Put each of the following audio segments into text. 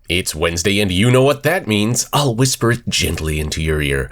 It's Wednesday and you know what that means. I'll whisper it gently into your ear.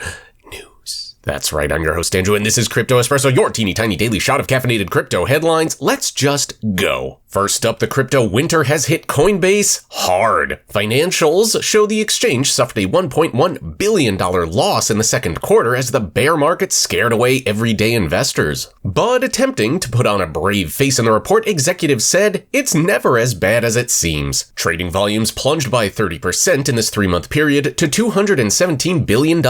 News. That's right, I'm your host Andrew and this is Crypto Espresso, your teeny tiny daily shot of caffeinated crypto headlines. Let's just go. First up, the crypto winter has hit Coinbase hard. Financials show the exchange suffered a $1.1 billion loss in the second quarter as the bear market scared away everyday investors. But attempting to put on a brave face in the report, executives said it's never as bad as it seems. Trading volumes plunged by 30% in this 3-month period to $217 billion.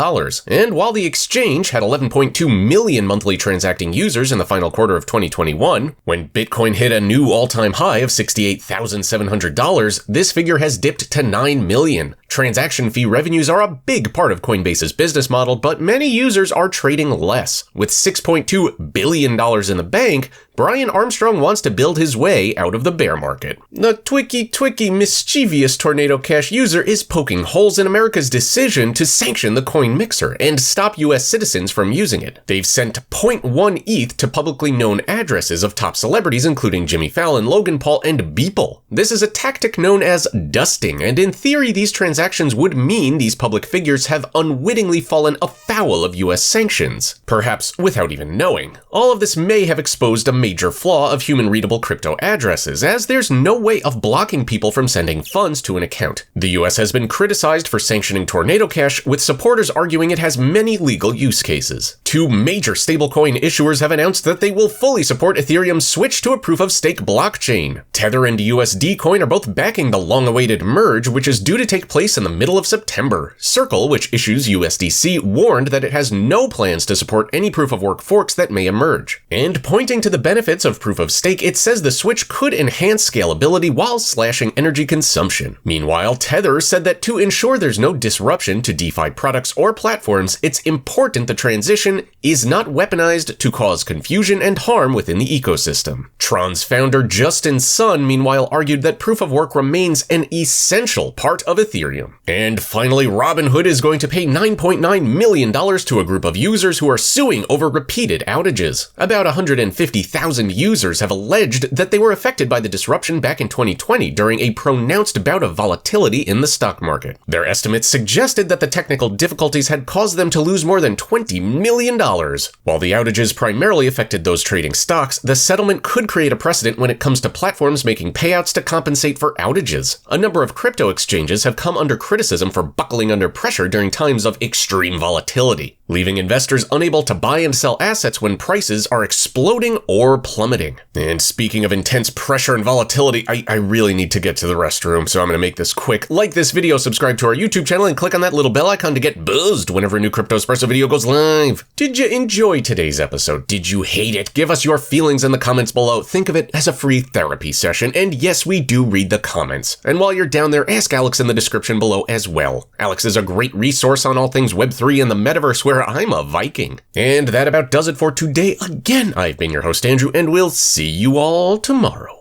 And while the exchange had 11.2 million monthly transacting users in the final quarter of 2021, when Bitcoin hit a new all-time high of $68,700, this figure has dipped to 9 million. Transaction fee revenues are a big part of Coinbase's business model, but many users are trading less. With $6.2 billion in the bank, Brian Armstrong wants to build his way out of the bear market. The twicky mischievous Tornado Cash user is poking holes in America's decision to sanction the coin mixer and stop US citizens from using it. They've sent 0.1 ETH to publicly known addresses of top celebrities including Jimmy Fallon, Logan Paul, and Beeple. This is a tactic known as dusting, and in theory these transactions would mean these public figures have unwittingly fallen afoul of US sanctions, perhaps without even knowing. All of this may have exposed a major flaw of human-readable crypto addresses, as there's no way of blocking people from sending funds to an account. The US has been criticized for sanctioning Tornado Cash, with supporters arguing it has many legal use cases. Two major stablecoin issuers have announced that they will fully support Ethereum's switch to a proof-of-stake blockchain. Tether and USD Coin are both backing the long-awaited merge, which is due to take place in the middle of September. Circle, which issues USDC, warned that it has no plans to support any proof-of-work forks that may emerge. And pointing to the benefits of proof-of-stake, it says the switch could enhance scalability while slashing energy consumption. Meanwhile, Tether said that to ensure there's no disruption to DeFi products or platforms, it's important the transition is not weaponized to cause confusion and harm within the ecosystem. Tron's founder Justin Sun, meanwhile, argued that proof-of-work remains an essential part of Ethereum. And finally, Robinhood is going to pay $9.9 million to a group of users who are suing over repeated outages. About 150,000 users have alleged that they were affected by the disruption back in 2020 during a pronounced bout of volatility in the stock market. Their estimates suggested that the technical difficulties had caused them to lose more than $20 million. While the outages primarily affected those trading stocks, the settlement could create a precedent when it comes to platforms making payouts to compensate for outages. A number of crypto exchanges have come under criticism for buckling under pressure during times of extreme volatility, leaving investors unable to buy and sell assets when prices are exploding or plummeting. And speaking of intense pressure and volatility, I really need to get to the restroom, so I'm going to make this quick. Like this video, subscribe to our YouTube channel, and click on that little bell icon to get buzzed whenever a new Crypto Espresso video goes live. Did you enjoy today's episode? Did you hate it? Give us your feelings in the comments below. Think of it as a free therapy session, and yes, we do read the comments. And while you're down there, ask Alex in the description below as well. Alex is a great resource on all things Web3 and the metaverse, where I'm a Viking. And that about does it for today. Again, I've been your host Andrew, and we'll see you all tomorrow.